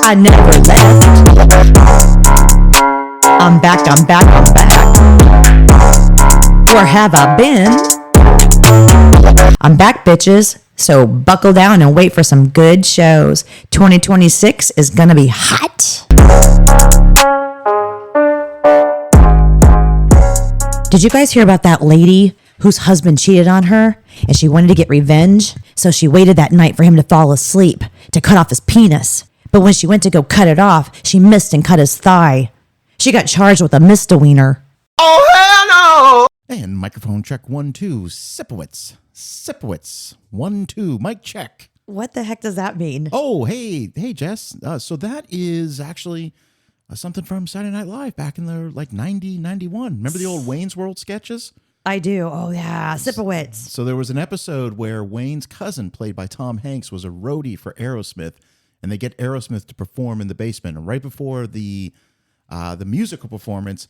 I never left. I'm back, I'm back, I'm back. Where have I been? I'm back, bitches. So buckle down and wait for some good shows. 2026 is going to be hot. Did you guys hear about that lady whose husband cheated on her and she wanted to get revenge? So she waited that night for him to fall asleep to cut off his penis. But when she went to go cut it off, she missed and cut his thigh. She got charged with a misdemeanor. Oh, hell no! And microphone check 1, 2, Sipowitz. Sipowitz. 1, 2, mic check. What the heck does that mean? Oh, hey, Jess. So that is actually something from Saturday Night Live back in the 90, 91. Remember the old Wayne's World sketches? I do. Oh, yeah. Sipowitz. So there was an episode where Wayne's cousin, played by Tom Hanks, was a roadie for Aerosmith, and they get Aerosmith to perform in the basement. And right before the musical performance,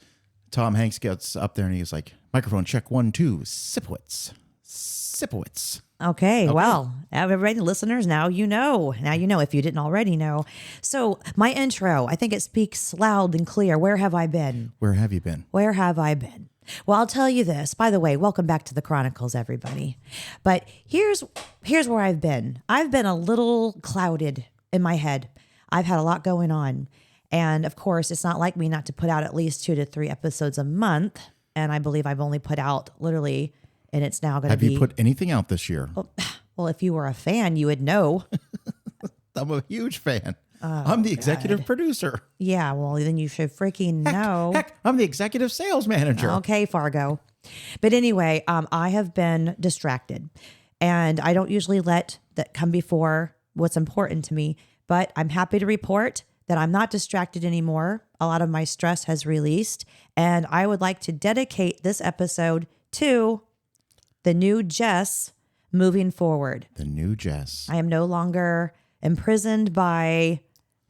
Tom Hanks gets up there and he's like, microphone check 1, 2, Sipowitz. Sipowitz. Okay, well, everybody, listeners, now you know. Now you know if you didn't already know. So my intro, I think it speaks loud and clear. Where have I been? Where have you been? Where have I been? Well, I'll tell you this. By the way, welcome back to the Chronicles, everybody. But here's where I've been. I've been a little clouded in my head. I've had a lot going on. And of course, it's not like me not to put out at least 2 to 3 episodes a month. And I believe I've only put out literally, and it's now going to be... Have you put anything out this year? Well, if you were a fan, you would know. I'm a huge fan. I'm the executive producer. Yeah, well, then you should freaking know. Heck, I'm the executive sales manager. Okay, Fargo. But anyway, I have been distracted. And I don't usually let that come before what's important to me. But I'm happy to report that I'm not distracted anymore. A lot of my stress has released. And I would like to dedicate this episode to the new Jess moving forward. The new Jess. I am no longer imprisoned by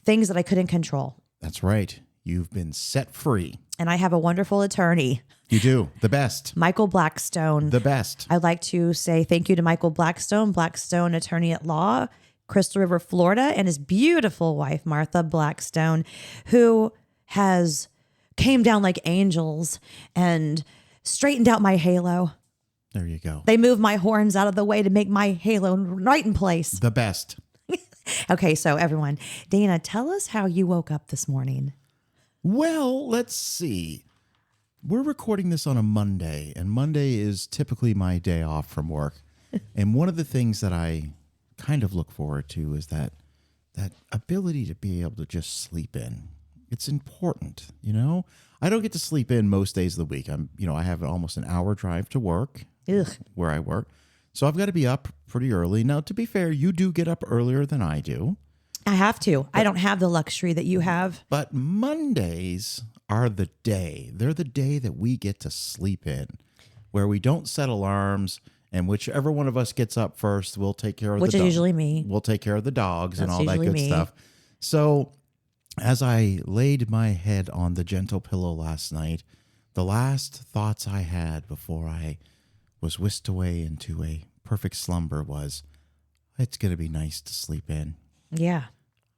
things that I couldn't control. That's right. You've been set free. And I have a wonderful attorney. You do. The best. Michael Blackstone. The best. I'd like to say thank you to Michael Blackstone, Blackstone Attorney at Law, Crystal River, Florida, and his beautiful wife, Martha Blackstone, who has came down like angels and straightened out my halo. There you go. They moved my horns out of the way to make my halo right in place. The best. Okay, so everyone, Dana, tell us how you woke up this morning. Well, let's see. We're recording this on a Monday, and Monday is typically my day off from work. And one of the things that I kind of look forward to is that ability to be able to just sleep in. It's important, you know? I don't get to sleep in most days of the week. I have almost an hour drive to work. Ugh. Where I work. So I've got to be up pretty early. Now, to be fair, you do get up earlier than I do. I have to. I don't have the luxury that you have. But Mondays are the day. They're the day that we get to sleep in, where we don't set alarms, and whichever one of us gets up first, we'll take care of Which the is dogs. usually me. We'll take care of the dogs and That's all that usually good me. stuff. So as I laid my head on the gentle pillow last night, the last thoughts I had before I was whisked away into a perfect slumber was, it's going to be nice to sleep in. Yeah.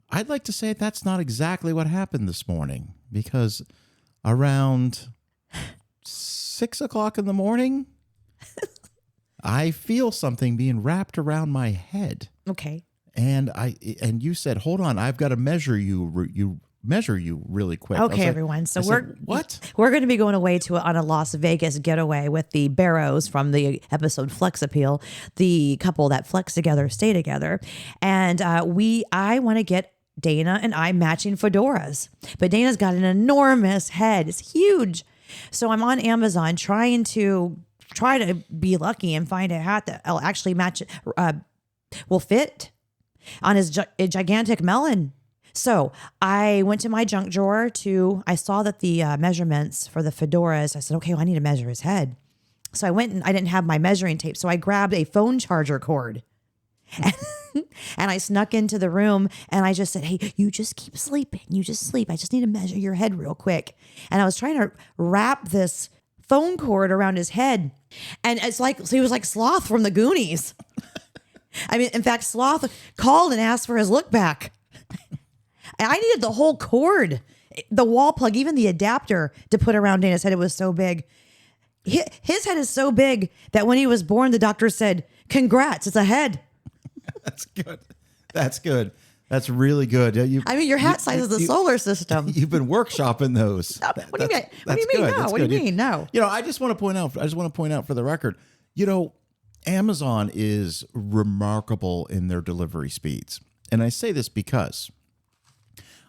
I'd like to say that's not exactly what happened this morning, because around 6 o'clock in the morning, I feel something being wrapped around my head. Okay. And you said, hold on, I've got to measure you really quick. Okay, everyone. So we're going to be going away on a Las Vegas getaway with the Barrows from the episode Flex Appeal, the couple that flex together, stay together. And I want to get Dana and I matching fedoras, but Dana's got an enormous head. It's huge. So I'm on Amazon trying to be lucky and find a hat that will actually match, will fit on his gigantic melon. So I went to my junk drawer I saw that the measurements for the fedoras, I said, okay, well, I need to measure his head. So I went and I didn't have my measuring tape. So I grabbed a phone charger cord and I snuck into the room and I just said, hey, you just keep sleeping. You just sleep. I just need to measure your head real quick. And I was trying to wrap this phone cord around his head. And it's like, so he was like Sloth from the Goonies. I mean, in fact, Sloth called and asked for his look back. And I needed the whole cord, the wall plug, even the adapter to put around Dana's head. It was so big. His head is so big that when he was born, the doctor said, "Congrats, it's a head." That's good. That's good. That's really good. Your hat size is the solar system. You've been workshopping those. What do you mean? What do you mean? No. What do you mean? No. I just want to point out for the record, Amazon is remarkable in their delivery speeds. And I say this because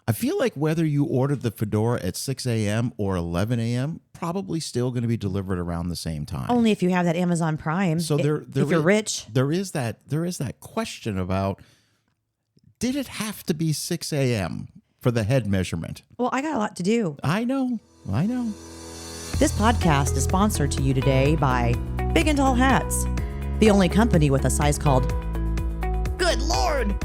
I feel like whether you ordered the fedora at 6 a.m. or 11 a.m., probably still going to be delivered around the same time. Only if you have that Amazon Prime. So if you're rich. There is that question about, did it have to be 6 a.m. for the head measurement? Well, I got a lot to do. I know. This podcast is sponsored to you today by Big and Tall Hats, the only company with a size called Good Lord.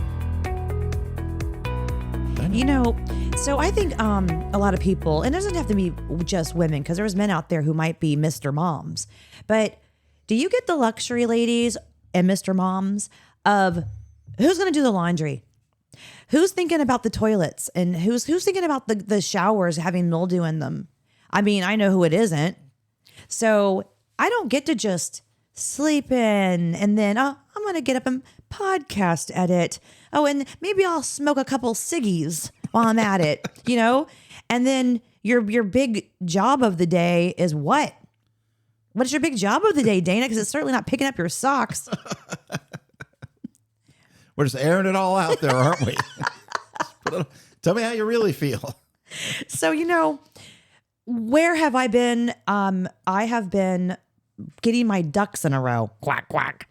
So I think a lot of people, and it doesn't have to be just women, because there's men out there who might be Mr. Moms, but do you get the luxury, ladies and Mr. Moms, of who's going to do the laundry? Who's thinking about the toilets, and who's thinking about the showers having mildew in them? I mean, I know who it isn't. So I don't get to just sleep in and then, I'm going to get up and podcast edit. Oh, and maybe I'll smoke a couple ciggies while I'm at it, And then your big job of the day is what? What is your big job of the day, Dana? Because it's certainly not picking up your socks. We're just airing it all out there, aren't we? Tell me how you really feel. So, where have I been? I have been getting my ducks in a row. Quack, quack.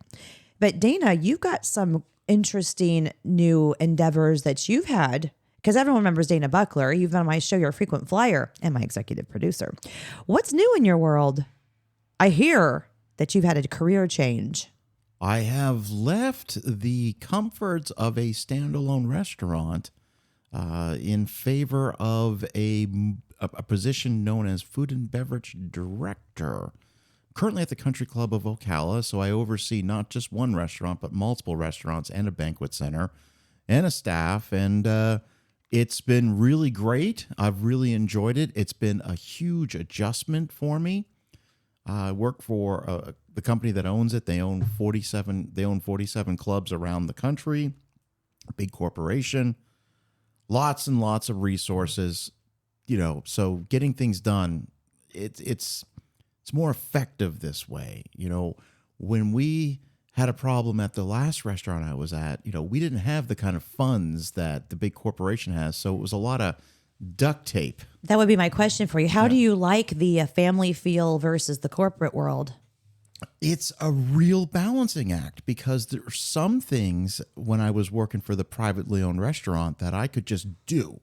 But Dana, you've got some interesting new endeavors that you've had, because everyone remembers Dana Buckler. You've been on my show, you're a frequent flyer, and my executive producer. What's new in your world? I hear that you've had a career change. I have left the comforts of a standalone restaurant in favor of a position known as food and beverage director. Currently at the Country Club of Ocala, so I oversee not just one restaurant, but multiple restaurants and a banquet center and a staff, and it's been really great. I've really enjoyed it. It's been a huge adjustment for me. I work for the company that owns it. They own 47 clubs around the country, a big corporation, lots and lots of resources, so getting things done, it's more effective this way. When we had a problem at the last restaurant I was at, we didn't have the kind of funds that the big corporation has. So it was a lot of duct tape. That would be my question for you. How do you like the family feel versus the corporate world? It's a real balancing act, because there are some things when I was working for the privately owned restaurant that I could just do.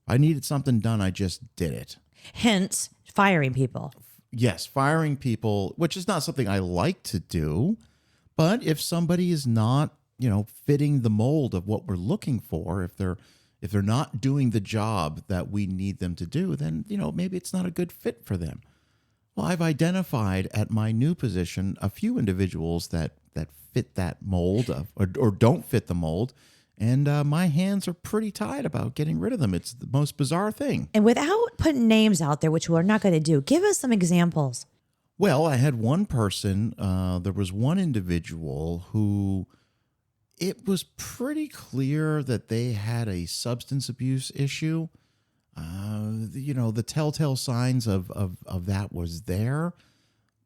I needed something done. I just did it. Hence, firing people. Yes, firing people, which is not something I like to do. But if somebody is not, fitting the mold of what we're looking for, if they're not doing the job that we need them to do, then, maybe it's not a good fit for them. Well, I've identified at my new position a few individuals that fit that mold or don't fit the mold. And my hands are pretty tied about getting rid of them. It's the most bizarre thing. And without putting names out there, which we're not going to do, give us some examples. Well, I had one person, there was one individual who it was pretty clear that they had a substance abuse issue. The telltale signs of that was there.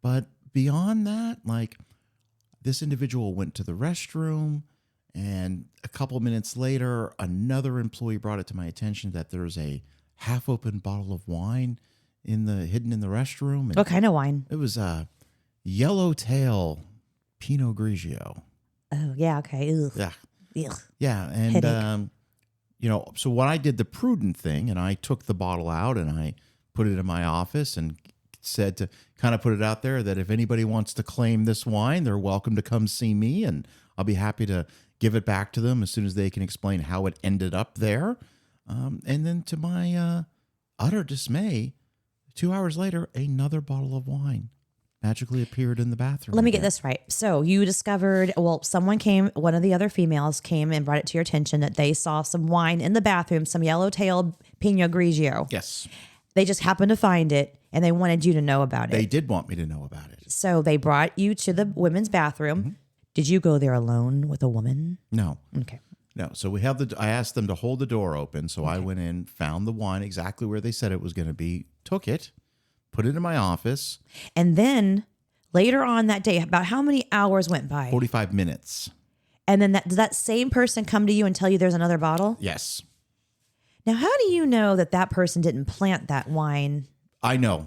But beyond that, this individual went to the restroom, and a couple minutes later, another employee brought it to my attention that there's a half-open bottle of wine hidden in the restroom. And what kind of wine? It was a Yellowtail Pinot Grigio. Oh, yeah, okay. Ugh. Yeah. Ugh. Yeah, and so what I did, the prudent thing, and I took the bottle out and I put it in my office and said to kind of put it out there that if anybody wants to claim this wine, they're welcome to come see me, and I'll be happy to give it back to them as soon as they can explain how it ended up there. And then to my utter dismay, 2 hours later, another bottle of wine. magically appeared in the bathroom. Let me get this right. So you discovered, someone came, one of the other females came and brought it to your attention that they saw some wine in the bathroom, some yellow-tailed Pinot Grigio. Yes. They just happened to find it and they wanted you to know about it. They did want me to know about it. So they brought you to the women's bathroom. Mm-hmm. Did you go there alone with a woman? No. Okay. No. So I asked them to hold the door open. So I went in, found the wine exactly where they said it was going to be, took it, put it in my office. And then later on that day, about how many hours went by? 45 minutes. And then did that same person come to you and tell you there's another bottle? Yes. Now, how do you know that person didn't plant that wine? I know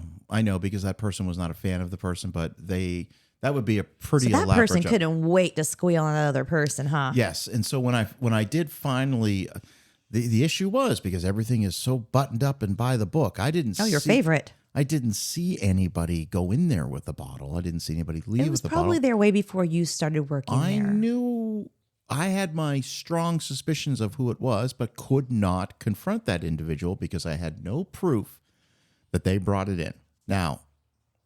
because that person was not a fan of the person, but that would be a pretty elaborate that person job. Couldn't wait to squeal on another person, huh? Yes. And so when I did finally, the issue was because everything is so buttoned up and by the book. Your favorite. I didn't see anybody go in there with a bottle. I didn't see anybody leave with a bottle. It was probably there way before you started working there. I knew I had my strong suspicions of who it was, but could not confront that individual because I had no proof that they brought it in. Now,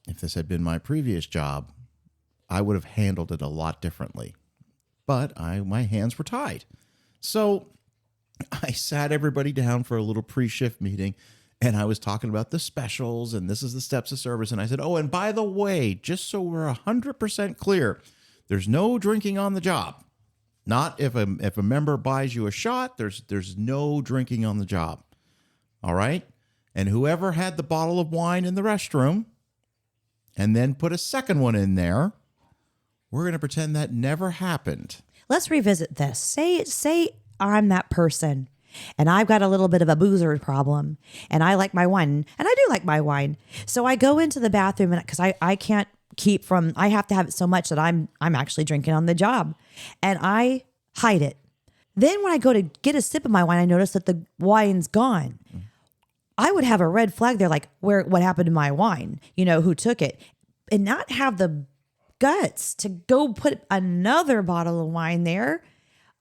if this had been my previous job, I would have handled it a lot differently. But my hands were tied. So I sat everybody down for a little pre-shift meeting, and I was talking about the specials, and this is the steps of service. And I said, oh, and by the way, just so we're 100% clear, there's no drinking on the job. Not if a member buys you a shot, there's no drinking on the job. All right? And whoever had the bottle of wine in the restroom and then put a second one in there, we're going to pretend that never happened. Let's revisit this. Say I'm that person and I've got a little bit of a boozer problem and I like my wine, and I do like my wine. So I go into the bathroom because I can't I have to have it so much that I'm actually drinking on the job, and I hide it. Then when I go to get a sip of my wine, I notice that the wine's gone. I would have a red flag there, like what happened to my wine? Who took it? And not have the guts to go put another bottle of wine there.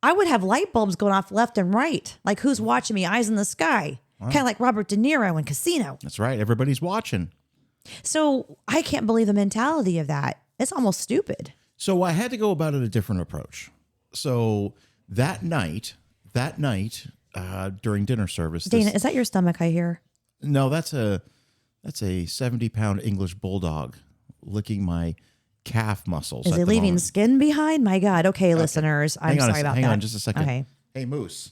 I would have light bulbs going off left and right. Like, who's watching me? Eyes in the sky. Wow. Kind of like Robert De Niro in Casino. That's right. Everybody's watching. So I can't believe the mentality of that. It's almost stupid. So I had to go about it a different approach. So that night, during dinner service, Dana, is that your stomach? I hear. No, that's a 70-pound English bulldog licking my calf muscles. Is he leaving skin behind? My God. Okay, listeners, I'm sorry about that. Hang on just a second. Okay. Hey, Moose,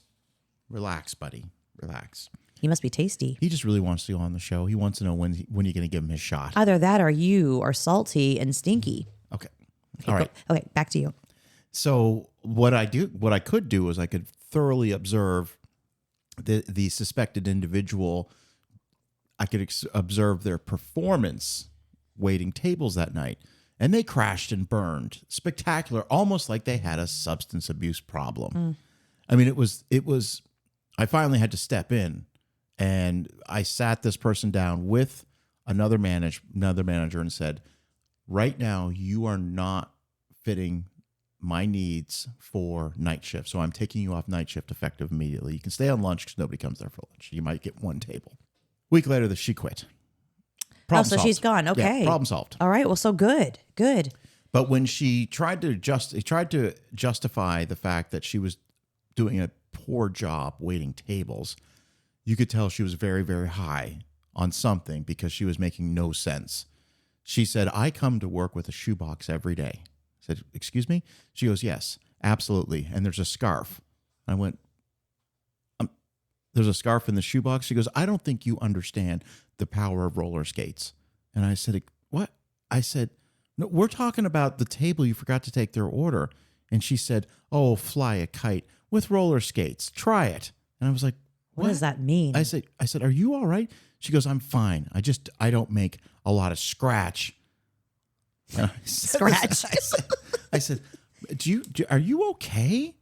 relax, buddy. Relax. He must be tasty. He just really wants to go on the show. He wants to know when you're going to give him his shot. Either that or you are salty and stinky. Okay. All right. Okay, back to you. So what I could do is I could thoroughly observe the suspected individual. I could observe their performance waiting tables that night. And they crashed and burned. Spectacular, almost like they had a substance abuse problem. I mean, it was I finally had to step in, and I sat this person down with another manager and said, right now you are not fitting my needs for night shift. So I'm taking you off night shift effective immediately. You can stay on lunch because nobody comes there for lunch. You might get one table. Week later, she quit. So she's gone. Okay. Yeah, problem solved. All right. Well, so good. But when she tried to justify the fact that she was doing a poor job waiting tables, you could tell she was very, very high on something because she was making no sense. She said, I come to work with a shoebox every day. I said, excuse me? She goes, yes, absolutely. And there's a scarf. I went, there's a scarf in the shoebox. She goes, I don't think you understand the power of roller skates. And I said, what? I said, no, we're talking about the table you forgot to take their order. And she said, oh, fly a kite with roller skates. Try it. And I was like, what does that mean? I said, are you all right? She goes, I'm fine. I don't make a lot of scratch. Scratch. I said, are you okay?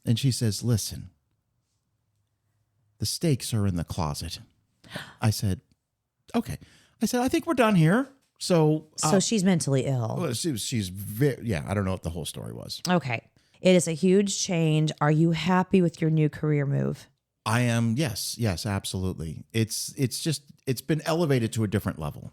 And she says, listen, the stakes are in the closet. I said, okay. I said, I think we're done here. So she's mentally ill. Well, she's very, I don't know what the whole story was. Okay. It is a huge change. Are you happy with your new career move? I am. Yes, absolutely. It's been elevated to a different level.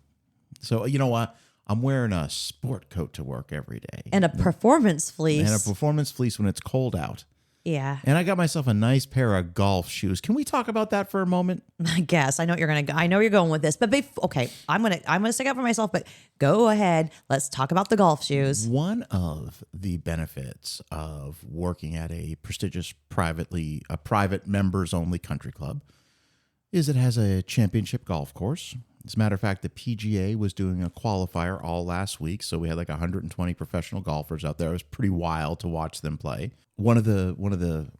So, you know what? I'm wearing a sport coat to work every day. And a performance fleece. And a performance fleece when it's cold out. Yeah. And I got myself a nice pair of golf shoes. Can we talk about that for a moment? I guess I know you're gonna. I know you're going with this, but okay, I'm gonna stick up for myself. But go ahead. Let's talk about the golf shoes. One of the benefits of working at a prestigious private members only country club is it has a championship golf course. As a matter of fact, the PGA was doing a qualifier all last week, so we had like 120 professional golfers out there. It was pretty wild to watch them play. One of the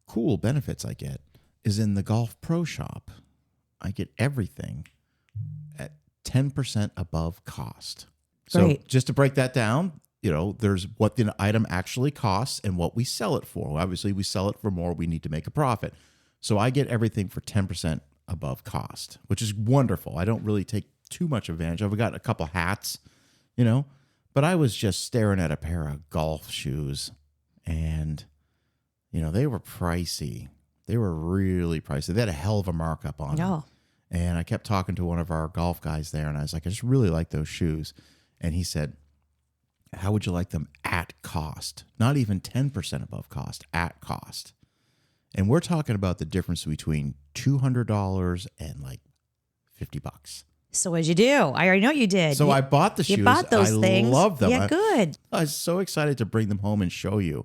cool benefits I get is in the golf pro shop. I get everything at 10% above cost. Great. So just to break that down, there's what the item actually costs and what we sell it for. Obviously, we sell it for more. We need to make a profit. So I get everything for 10% above cost, which is wonderful. I don't really take too much advantage of. We got a couple hats, but I was just staring at a pair of golf shoes and, they were pricey. They were really pricey. They had a hell of a markup on them. And I kept talking to one of our golf guys there and I was like, I just really like those shoes. And he said, how would you like them at cost? Not even 10% above cost, at cost. And we're talking about the difference between $200 and like $50. So what'd you do? I already know you did. So I bought the shoes. You bought those things. I love them. Yeah, good. I was so excited to bring them home and show you.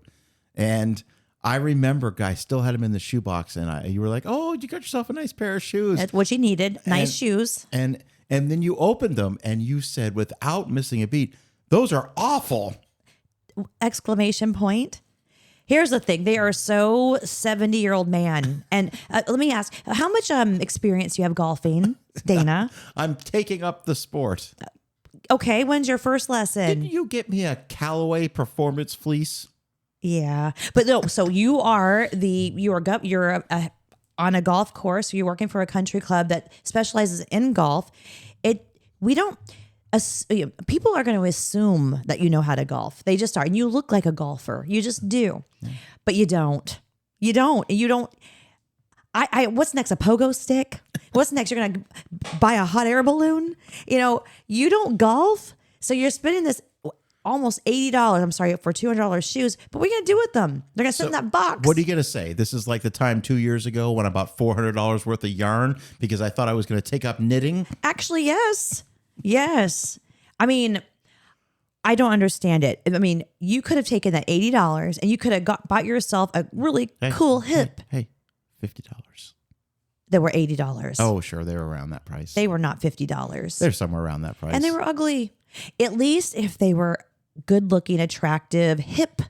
And I remember, guys, still had them in the shoebox, and you were like, "Oh, you got yourself a nice pair of shoes." That's what you needed. Nice shoes. And then you opened them, and you said, without missing a beat, "Those are awful!" Exclamation point. Here's the thing. They are so 70-year-old man. And let me ask, how much experience do you have golfing, Dana? I'm taking up the sport. Okay, when's your first lesson? Didn't you get me a Callaway performance fleece? Yeah. But no, so you're on a golf course. You're working for a country club that specializes in golf. People are going to assume that you know how to golf. They just are. And you look like a golfer. You just do. Yeah. But you don't. You don't. What's next? A pogo stick? What's next? You're going to buy a hot air balloon? You don't golf. So you're spending this almost $80, for $200 shoes. But what are you going to do with them? They're going to sit in that box. What are you going to say? This is like the time 2 years ago when I bought $400 worth of yarn because I thought I was going to take up knitting? Actually, yes. Yes. I mean, I don't understand it. I mean, you could have taken that $80 and you could have bought yourself a really cool hip. Hey, $50. They were $80. Oh, sure. They were around that price. They were not $50. They're somewhere around that price. And they were ugly. At least if they were good looking, attractive, hip,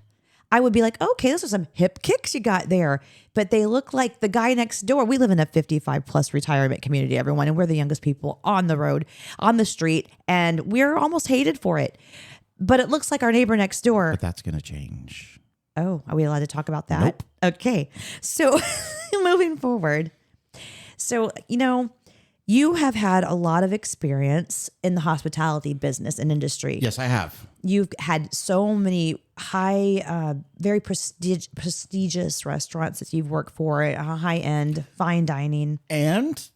I would be like, okay, those are some hip kicks you got there. But they look like the guy next door. We live in a 55 plus retirement community, everyone. And we're the youngest people on the road, on the street. And we're almost hated for it. But it looks like our neighbor next door. But that's going to change. Oh, are we allowed to talk about that? Nope. Okay. So moving forward. So, you have had a lot of experience in the hospitality business and industry. Yes, I have. You've had so many high, very prestigious restaurants that you've worked for, high-end, fine dining. And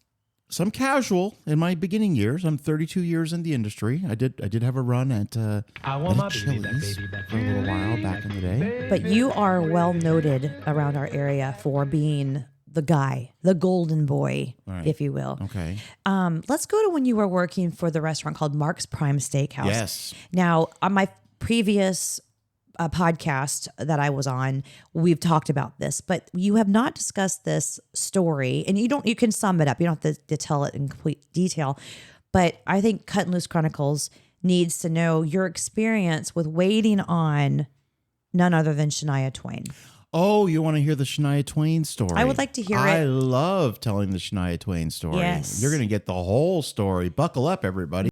some casual in my beginning years. I'm 32 years in the industry. I did have a run at Chili's for a little while back in the day. But you are well noted around our area for being the guy, the golden boy, right, if you will. Okay. Let's go to when you were working for the restaurant called Mark's Prime Steakhouse. Yes. Now, on my previous podcast that I was on, we've talked about this, but you have not discussed this story, and you can sum it up. You don't have to tell it in complete detail, but I think Cut and Loose Chronicles needs to know your experience with waiting on none other than Shania Twain. Oh, you want to hear the Shania Twain story? I would like to hear it. I love telling the Shania Twain story. Yes. You're going to get the whole story. Buckle up, everybody.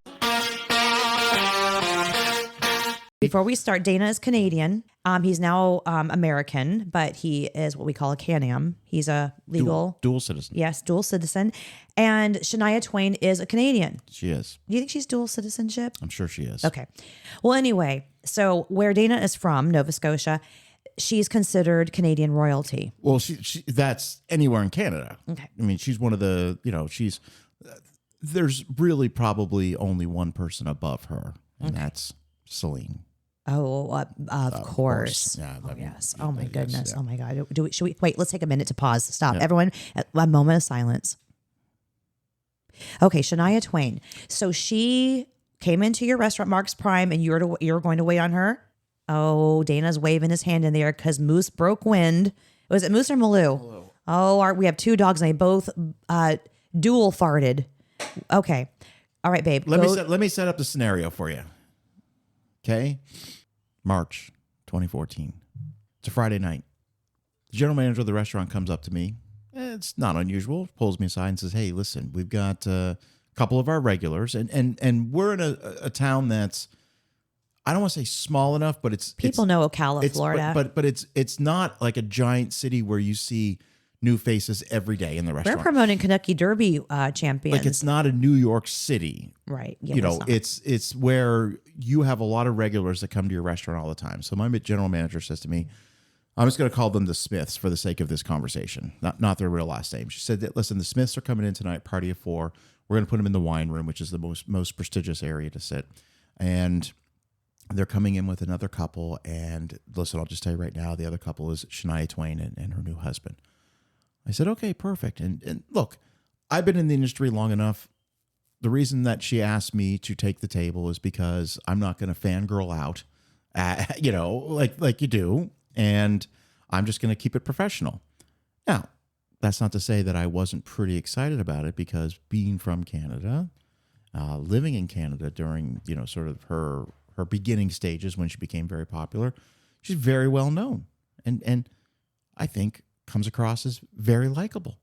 Before we start, Dana is Canadian. He's now American, but he is what we call a Can-Am. He's a legal... Dual citizen. Yes, dual citizen. And Shania Twain is a Canadian. She is. Do you think she's dual citizenship? I'm sure she is. Okay. Well, anyway, so where Dana is from, Nova Scotia, she's considered Canadian royalty. Well, she that's anywhere in Canada. Okay. I mean, she's one of the, there's really probably only one person above her. and that's Celine. Oh, of course. Yeah. Oh, I mean, yes. Oh, my yes, goodness. yeah. Oh, my God. Should we wait? Let's take a minute to pause. Stop. Everyone, a moment of silence. Okay, Shania Twain. So she came into your restaurant, Mark's Prime, and you're going to wait on her? Oh, Dana's waving his hand in there because Moose broke wind. Was it Moose or Malou? Malou. Oh, we have two dogs and they both dual farted. Okay. All right, babe. Let me set up the scenario for you. Okay. March 2014. It's a Friday night. The general manager of the restaurant comes up to me. It's not unusual. Pulls me aside and says, "Hey, listen, we've got a couple of our regulars, and we're in a town that's, I don't want to say small enough, but people know Ocala, Florida. But it's not like a giant city where you see new faces every day in the restaurant. We're promoting Kentucky Derby champions. Like, it's not a New York City, right? Yeah, you know, it's where you have a lot of regulars that come to your restaurant all the time. So my general manager says to me, I'm just going to call them the Smiths for the sake of this conversation, not their real last name. She said that, listen, the Smiths are coming in tonight, party of 4. We're going to put them in the wine room, which is the most prestigious area to sit. And they're coming in with another couple. And listen, I'll just tell you right now, the other couple is Shania Twain and her new husband. I said, okay, perfect. And look, I've been in the industry long enough. The reason that she asked me to take the table is because I'm not going to fangirl out, you know, like you do. And I'm just going to keep it professional. Now, that's not to say that I wasn't pretty excited about it, because being from Canada, living in Canada during, you know, sort of her beginning stages when she became very popular, she's very well known. And I think comes across as very likable.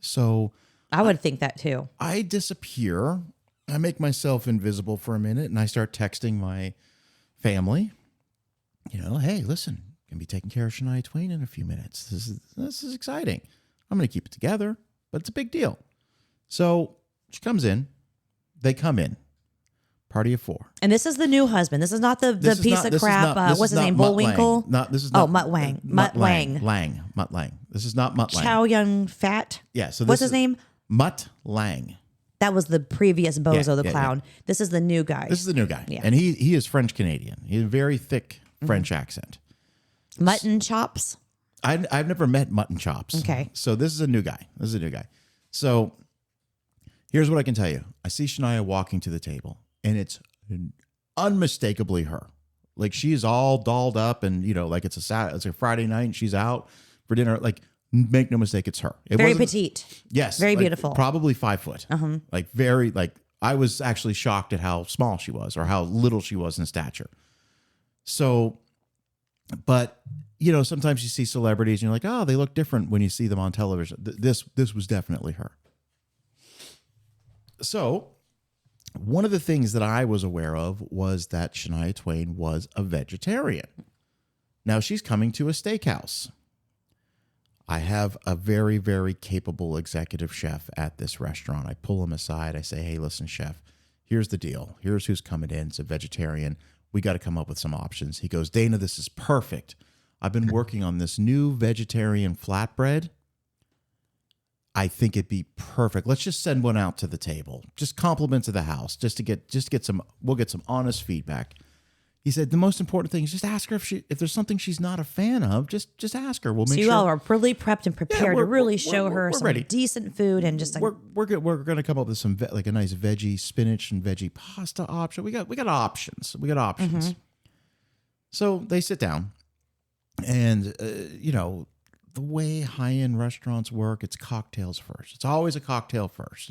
So I would think that too. I disappear. I make myself invisible for a minute and I start texting my family, you know, hey, listen, going to be taking care of Shania Twain in a few minutes. This is exciting. I'm going to keep it together, but it's a big deal. So she comes in. They come in. Party of 4. And this is the new husband. This is not the piece of crap. What's his name? Bullwinkle? This is not Mutt Wang. Mutt Lang. This is not Mutt Lang. Chow Yun Fat? Yeah. So what's his name? Mutt Lang. That was the previous Bozo the Clown. Yeah. This is the new guy. This is the new guy. Yeah. And he is French Canadian. He has a very thick French accent. Mutton chops? I've never met mutton chops. Okay. So this is a new guy. So here's what I can tell you. I see Shania walking to the table, and it's unmistakably her. Like, she's all dolled up, and you know, like it's a Friday night, and she's out for dinner. Like, make no mistake, it's her. Very petite. Yes. Very like, beautiful. Probably 5 foot. Uh-huh. Like, very, like, I was actually shocked at how small she was, or how little she was in stature. So, but you know, sometimes you see celebrities and you're like, oh, they look different when you see them on television. This was definitely her. So one of the things that I was aware of was that Shania Twain was a vegetarian. Now she's coming to a steakhouse. I have a very, very capable executive chef at this restaurant. I pull him aside. I say, hey, listen, chef, here's the deal. Here's who's coming in. It's a vegetarian. We got to come up with some options. He goes, Dana, this is perfect. I've been working on this new vegetarian flatbread. I think it'd be perfect. Let's just send one out to the table. Just compliments of the house, just to get some, we'll get some honest feedback. He said the most important thing is just ask her if there's something she's not a fan of, just ask her. We'll make sure. So you all are really prepped and prepared to really show her some ready. Decent food and just like we're going to come up with some like a nice veggie spinach and veggie pasta option. We got options. Mm-hmm. So they sit down, and you know, the way high-end restaurants work, it's cocktails first. It's always a cocktail first.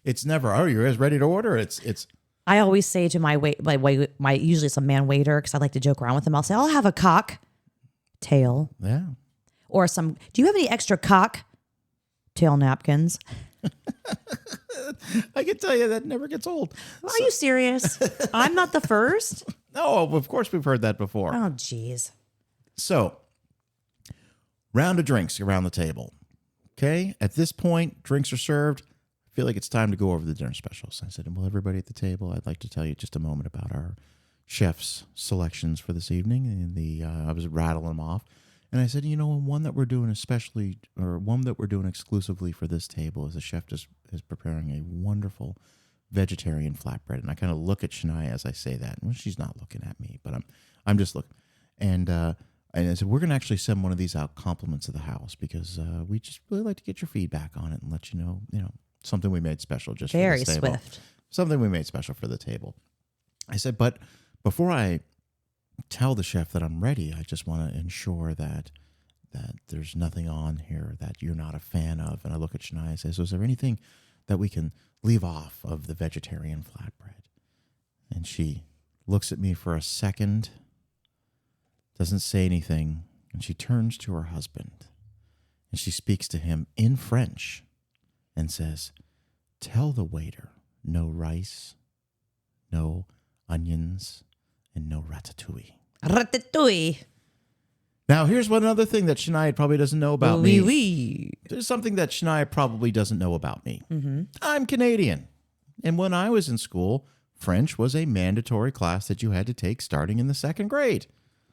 It's never, oh, you're guys ready to order? It's. I always say to my usually it's a man waiter, because I like to joke around with him. I'll say, I'll have a cocktail. Yeah. Or do you have any extra cocktail napkins? I can tell you that never gets old. Are you serious? I'm not the first. No, of course we've heard that before. Oh, geez. So, round of drinks around the table. Okay. At this point, drinks are served. I feel like it's time to go over the dinner specials. I said, well, everybody at the table, I'd like to tell you just a moment about our chef's selections for this evening. And I was rattling them off. And I said, you know, one that we're doing exclusively for this table is the chef is preparing a wonderful vegetarian flatbread. And I kind of look at Shania as I say that. Well, she's not looking at me, but I'm just looking. And I said, we're going to actually send one of these out compliments of the house because we just really like to get your feedback on it and let you know, something we made special just Very for this table. swift. Something we made special for the table. I said, but before I tell the chef that I'm ready, I just want to ensure that there's nothing on here that you're not a fan of. And I look at Shania and say, so is there anything that we can leave off of the vegetarian flatbread? And she looks at me for a second, doesn't say anything, and she turns to her husband and she speaks to him in French and says, tell the waiter no rice, no onions, and no ratatouille. Ratatouille. Now, here's one other thing that Shania probably doesn't know about me. Oui. There's something that Shania probably doesn't know about me. Mm-hmm. I'm Canadian. And when I was in school, French was a mandatory class that you had to take starting in the second grade.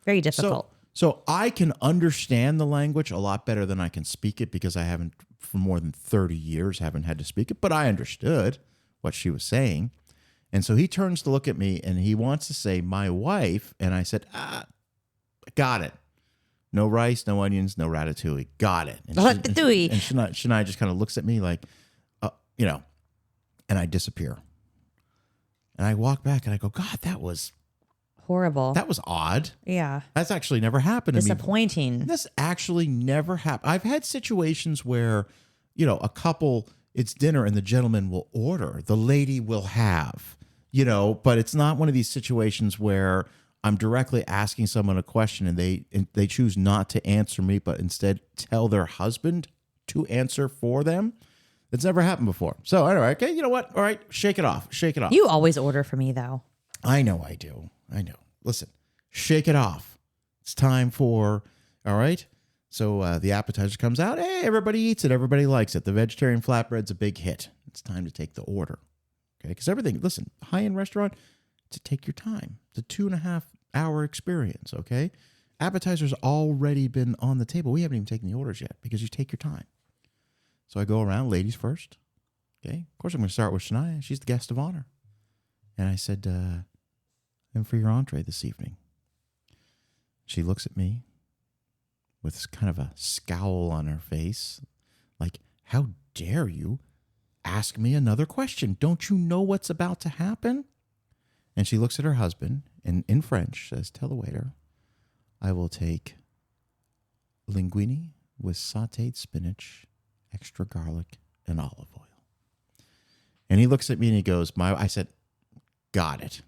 Very difficult. So I can understand the language a lot better than I can speak it because I haven't, for more than 30 years, haven't had to speak it. But I understood what she was saying. And so he turns to look at me and he wants to say, my wife. And I said, got it. No rice, no onions, no ratatouille. Got it. And Ratatouille. And Shania just kind of looks at me like, and I disappear. And I walk back and I go, God, that was horrible. That was odd. Yeah. That's actually never happened to me. Disappointing. This actually never happened. I've had situations where, a couple, it's dinner and the gentleman will order, the lady will have, but it's not one of these situations where I'm directly asking someone a question and they choose not to answer me, but instead tell their husband to answer for them. It's never happened before. So anyway, okay, you know what? All right, shake it off. Shake it off. You always order for me, though. I know I do. I know. Listen, shake it off. It's time for, all right? So the appetizer comes out. Hey, everybody eats it. Everybody likes it. The vegetarian flatbread's a big hit. It's time to take the order. Okay? Because everything, listen, high-end restaurant, to take your time. It's a 2.5-hour experience, okay? Appetizer's already been on the table. We haven't even taken the orders yet because you take your time. So I go around, ladies first. Okay? Of course, I'm going to start with Shania. She's the guest of honor. And I said, and for your entree this evening. She looks at me with kind of a scowl on her face, like, how dare you ask me another question? Don't you know what's about to happen? And she looks at her husband and in French says, tell the waiter, I will take linguine with sautéed spinach, extra garlic, and olive oil. And he looks at me and he goes, I said, got it.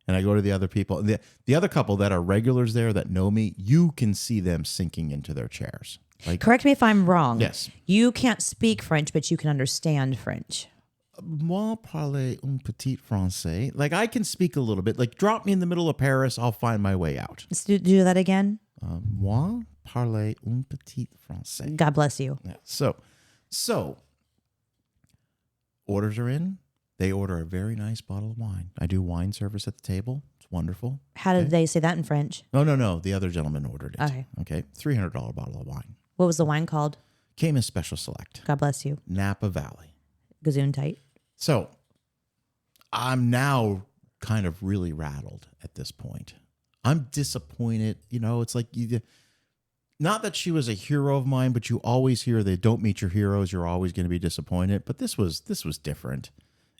And I go to the other people. The other couple that are regulars there that know me, you can see them sinking into their chairs. Like, correct me if I'm wrong. Yes. You can't speak French, but you can understand French. Moi parle un petit français. Like, I can speak a little bit. Like, drop me in the middle of Paris, I'll find my way out. Let's do that again. Moi parle un petit français. God bless you. Yeah. So orders are in. They order a very nice bottle of wine. I do wine service at the table. It's wonderful. How did they say that in French? No. The other gentleman ordered it. Okay. $300 bottle of wine. What was the wine called? Came as special select. God bless you. Napa Valley. Gazoon tight. So I'm now kind of really rattled at this point. I'm disappointed. It's like, not that she was a hero of mine, but you always hear they don't meet your heroes. You're always going to be disappointed. But this was different.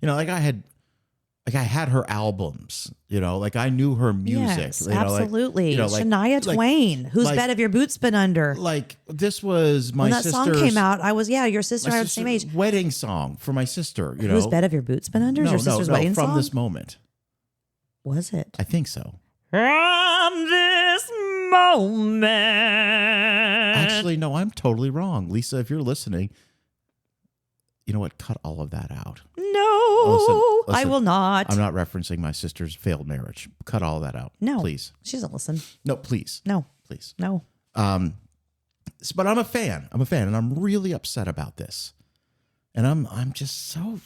Like I had her albums, like I knew her music. Yes, absolutely. Like, Shania Twain. Whose bed have your boots been under? Like this was my sister's. When that song came out, I was, your sister and I were the same age. Wedding song for my sister, Whose bed have your boots been under? Is your sister's wedding song? From This Moment. Was it? I think so. From this moment. Actually, no, I'm totally wrong. Lisa, if you're listening, you know what? Cut all of that out. No, listen, I will not. I'm not referencing my sister's failed marriage. Cut all that out. No. Please. She doesn't listen. No, please. No. Please. No. But I'm a fan. And I'm really upset about this. And I'm just so,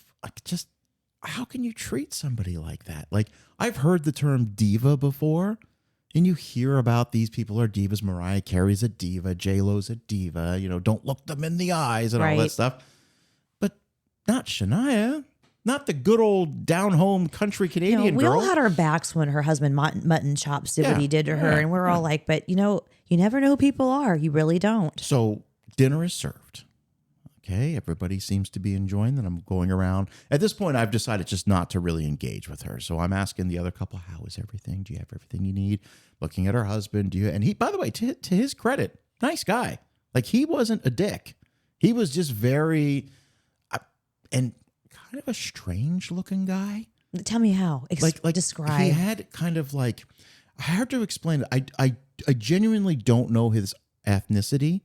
how can you treat somebody like that? Like, I've heard the term diva before. And you hear about these people are divas. Mariah Carey's a diva. J-Lo's a diva. Don't look them in the eyes and all that stuff. But not Shania. Not the good old down-home country Canadian we girl. all had our backs when her husband mutton chops did what he did to her, and we're all like, but you never know who people are. You really don't. So dinner is served. Okay, everybody seems to be enjoying that. I'm going around. At this point, I've decided just not to really engage with her. So I'm asking the other couple, how is everything? Do you have everything you need? Looking at her husband, and he, by the way, to his credit, nice guy. Like, he wasn't a dick. He was just very, and kind of a strange looking guy. Tell me how. Like Describe. He had kind of like, hard to explain it. I genuinely don't know his ethnicity.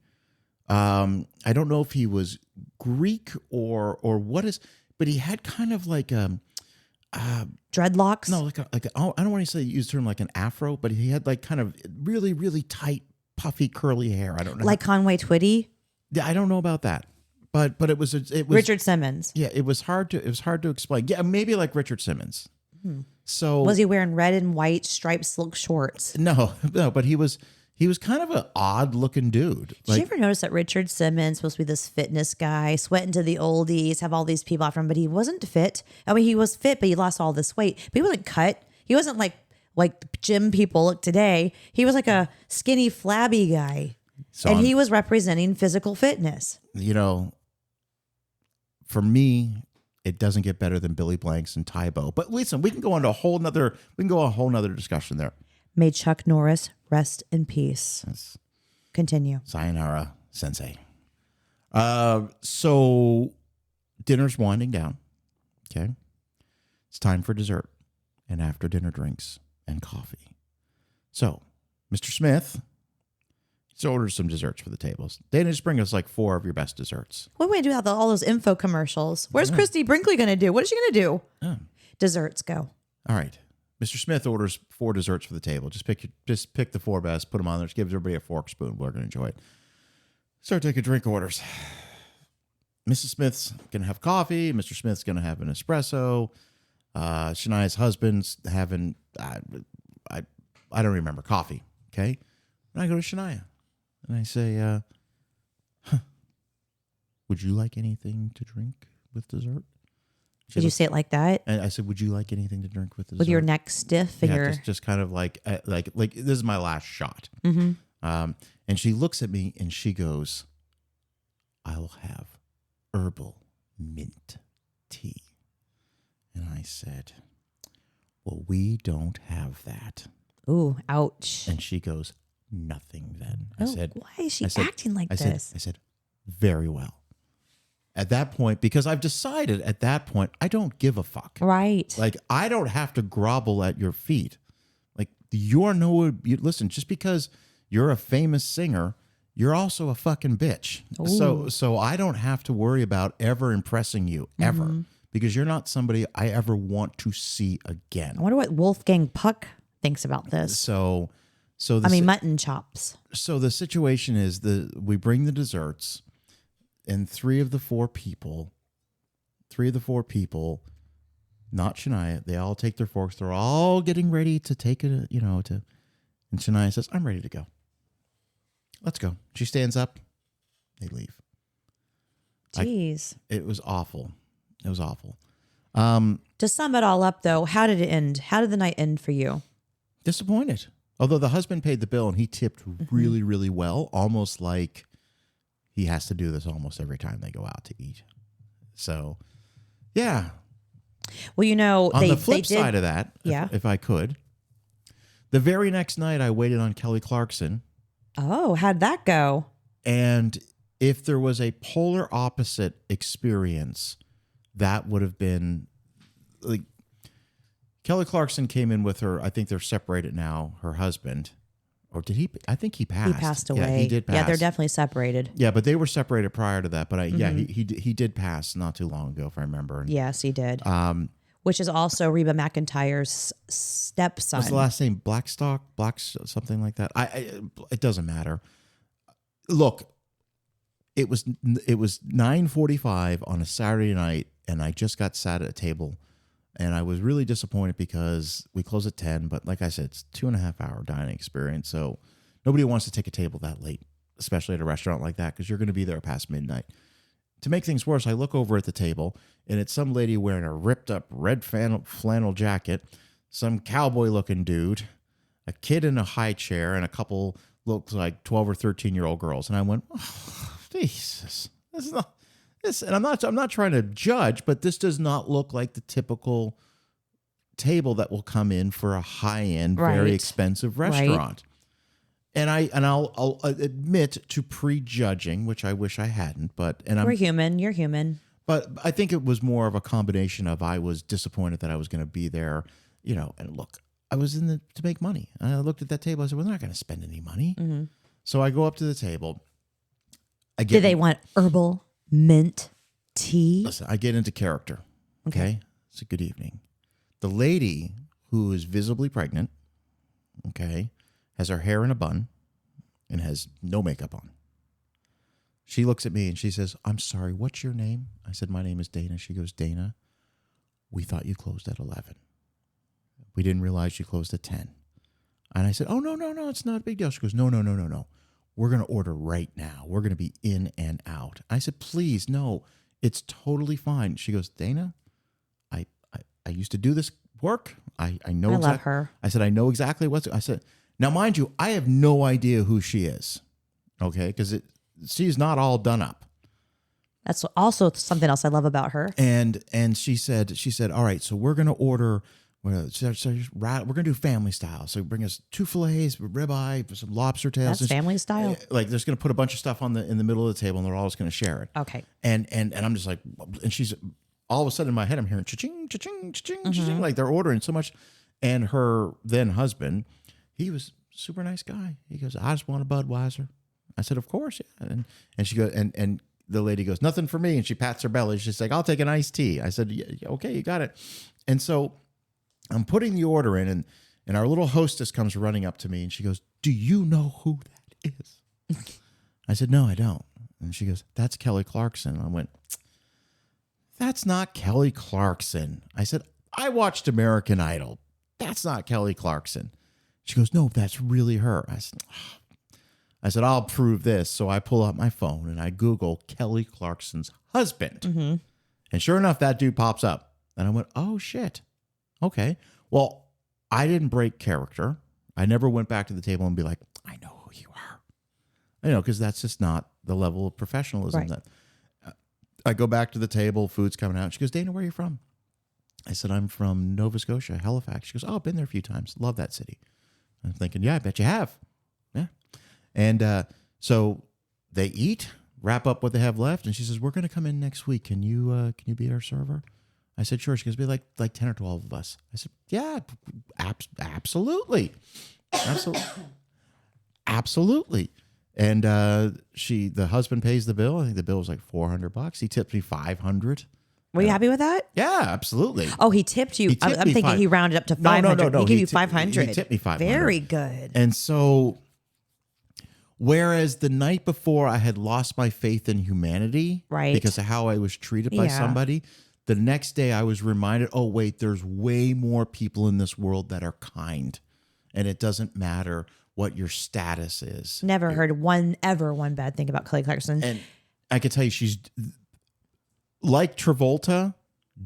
I don't know if he was Greek or what is, but he had kind of like dreadlocks. No, I don't want to use the term like an afro, but he had like kind of really, really tight, puffy, curly hair. I don't know. Like Conway Twitty. Yeah, I don't know about that. But it was Richard Simmons. Yeah, it was hard to explain. Yeah, maybe like Richard Simmons. So was he wearing red and white striped silk shorts? No, but he was kind of an odd looking dude. Did you ever notice that Richard Simmons supposed to be this fitness guy, sweating to the oldies, have all these people after him, but he wasn't fit. I mean, he was fit, but he lost all this weight. But he wasn't cut. He wasn't like gym people look today. He was like a skinny, flabby guy. And he was representing physical fitness. For me, it doesn't get better than Billy Blanks and Tybo. But listen, we can go a whole nother discussion there. May Chuck Norris rest in peace. Yes. Continue. Sayonara, sensei. So dinner's winding down. Okay. It's time for dessert and after dinner drinks and coffee. So Mr. Smith, he's ordered some desserts for the tables. They just bring us like 4 of your best desserts. What are we going to do about all those info commercials? Where's Christy Brinkley going to do? What is she going to do? Oh. Desserts, go. All right. Mr. Smith orders 4 desserts for the table. Just pick the 4 best, put them on there. Just give everybody a fork spoon. We're going to enjoy it. Start taking drink orders. Mrs. Smith's going to have coffee. Mr. Smith's going to have an espresso. Shania's husband's having, I don't remember, coffee. Okay. And I go to Shania and I say, would you like anything to drink with dessert? Did you say it like that? And I said, would you like anything to drink with dessert? With your neck stiff and your... just kind of like this is my last shot. Mm-hmm. And she looks at me and she goes, I'll have herbal mint tea. And I said, well, we don't have that. Ooh, ouch. And she goes, nothing then. I said, why is she acting like this? I said, very well. At that point, because I've decided at that point, I don't give a fuck. Right. Like, I don't have to grovel at your feet. Like, listen, just because you're a famous singer, you're also a fucking bitch. So I don't have to worry about ever impressing you, ever. Because you're not somebody I ever want to see again. I wonder what Wolfgang Puck thinks about this. Mutton chops. So the situation is we bring the desserts. And 3 of the 4 people, not Shania, they all take their forks. They're all getting ready to take it, and Shania says, I'm ready to go. Let's go. She stands up. They leave. Jeez. It was awful. It was awful. To sum it all up, though, how did it end? How did the night end for you? Disappointed. Although the husband paid the bill and he tipped really, really well, almost like he has to do this almost every time they go out to eat. So, yeah. Well, on the flip side of that, yeah. if I could, the very next night I waited on Kelly Clarkson. Oh, how'd that go? And if there was a polar opposite experience, that would have been like Kelly Clarkson came in with her. I think they're separated now, her husband. Or did he? I think he passed. He passed away. Yeah, he did pass. Yeah, they're definitely separated. Yeah, but they were separated prior to that. But he did pass not too long ago, if I remember. Yes, he did. Which is also Reba McEntire's stepson. What's the last name? Something like that. It doesn't matter. Look, it was 9:45 on a Saturday night, and I just got sat at a table. And I was really disappointed because we close at 10, but like I said, it's 2.5 hour dining experience. So nobody wants to take a table that late, especially at a restaurant like that, because you're going to be there past midnight. to make things worse, I look over at the table, and it's some lady wearing a ripped up red flannel jacket, some cowboy looking dude, a kid in a high chair, and a couple looks like 12 or 13-year-old girls. And I went, oh, Jesus, this is not this. And I'm not trying to judge, but this does not look like the typical table that will come in for a high-end, very expensive restaurant. And I'll admit to prejudging, which I wish I hadn't, we're human. You're human. But I think it was more of a combination of I was disappointed that I was going to be there, and look, I was to make money. And I looked at that table. I said, well, they're not going to spend any money. Mm-hmm. So I go up to the table. Did they want herbal mint tea? Listen, I get into character. Okay. It's a good evening. The lady who is visibly pregnant, has her hair in a bun and has no makeup on. She looks at me and she says, I'm sorry, what's your name? I said, my name is Dana. She goes, Dana, we thought you closed at 11. We didn't realize you closed at 10. And I said, oh, no, it's not a big deal. She goes, no. We're going to order right now. We're going to be in and out. I said, please, no, it's totally fine. She goes, Dana, I used to do this work. I know. I love her. I said, I know exactly I said, now, mind you, I have no idea who she is, because she's not all done up. That's also something else I love about her. And she said, all right, so we're going to order, we're going to do family style. So bring us 2 fillets, ribeye, some lobster tails. That's family style? Like, there's going to put a bunch of stuff in the middle of the table, and they're all just going to share it. Okay. And I'm just like, and she's, all of a sudden in my head, I'm hearing cha-ching, cha-ching, cha-ching, cha-ching, like they're ordering so much. And her then husband, he was a super nice guy. He goes, I just want a Budweiser. I said, of course, yeah. And she goes, and the lady goes, nothing for me. And she pats her belly. She's like, I'll take an iced tea. I said, yeah, okay, you got it. And so I'm putting the order in, and our little hostess comes running up to me, and she goes, do you know who that is? I said, no, I don't. And she goes, that's Kelly Clarkson. And I went, that's not Kelly Clarkson. I said, I watched American Idol. That's not Kelly Clarkson. She goes, no, that's really her. I said, I'll prove this. So I pull out my phone and I Google Kelly Clarkson's husband. Mm-hmm. And sure enough, that dude pops up. And I went, oh, shit. Okay. Well, I didn't break character. I never went back to the table and be like, I know who you are. Because that's just not the level of professionalism that I go back to the table. Food's coming out. She goes, Dana, where are you from? I said, I'm from Nova Scotia, Halifax. She goes, oh, I've been there a few times. Love that city. I'm thinking, yeah, I bet you have. Yeah. And so they eat, wrap up what they have left. And she says, we're going to come in next week. Can you be our server? I said, sure. She goes, be like 10 or 12 of us. I said, yeah, absolutely. Absolutely. And the husband pays the bill. I think the bill was like $400. He tipped me $500. Were you happy with that? Yeah, absolutely. Oh, he tipped you. I'm thinking he rounded up to 500. No. He gave you 500. He tipped me 500. Very good. And so, whereas the night before I had lost my faith in humanity, right, because of how I was treated by somebody, the next day I was reminded, oh, wait, there's way more people in this world that are kind. And it doesn't matter what your status is. Never heard one bad thing about Kelly Clarkson. And I could tell you she's... like Travolta,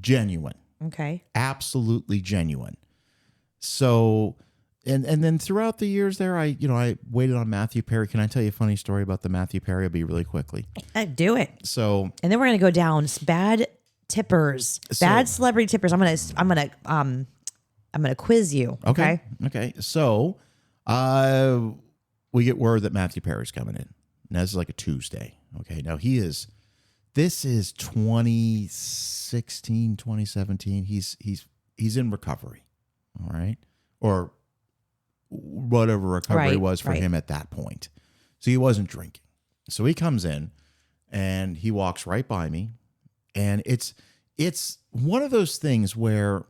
genuine. Okay. Absolutely genuine. So, and then throughout the years there, I waited on Matthew Perry. Can I tell you a funny story about the Matthew Perry? I'll be really quickly. Do it. So, and then we're going to go down bad tippers, bad celebrity tippers. I'm going to quiz you. Okay. So, we get word that Matthew Perry's coming in. And that's like a Tuesday. Okay. Now this is 2016, 2017. He's in recovery, all right? Or whatever recovery was for him at that point. So he wasn't drinking. So he comes in and he walks right by me. And it's one of those things where,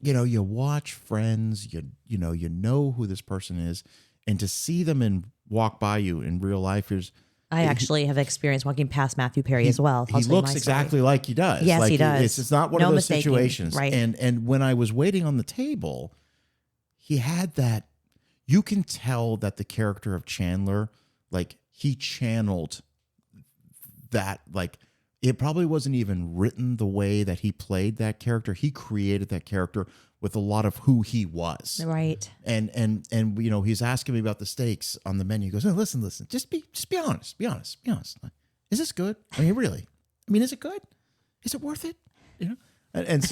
you watch Friends, you know who this person is, and to see them and walk by you in real life is... I actually have experienced walking past Matthew Perry as well. He looks exactly like he does. Yes, like he does. It's not one of those situations. Right. And when I was waiting on the table, he had that. You can tell that the character of Chandler, like he channeled that, like, it probably wasn't even written the way that he played that character. He created that character with a lot of who he was. Right. And he's asking me about the steaks on the menu. He goes, "No, listen, just be honest. Be honest. Is this good? I mean, really? I mean, is it good? Is it worth it?" And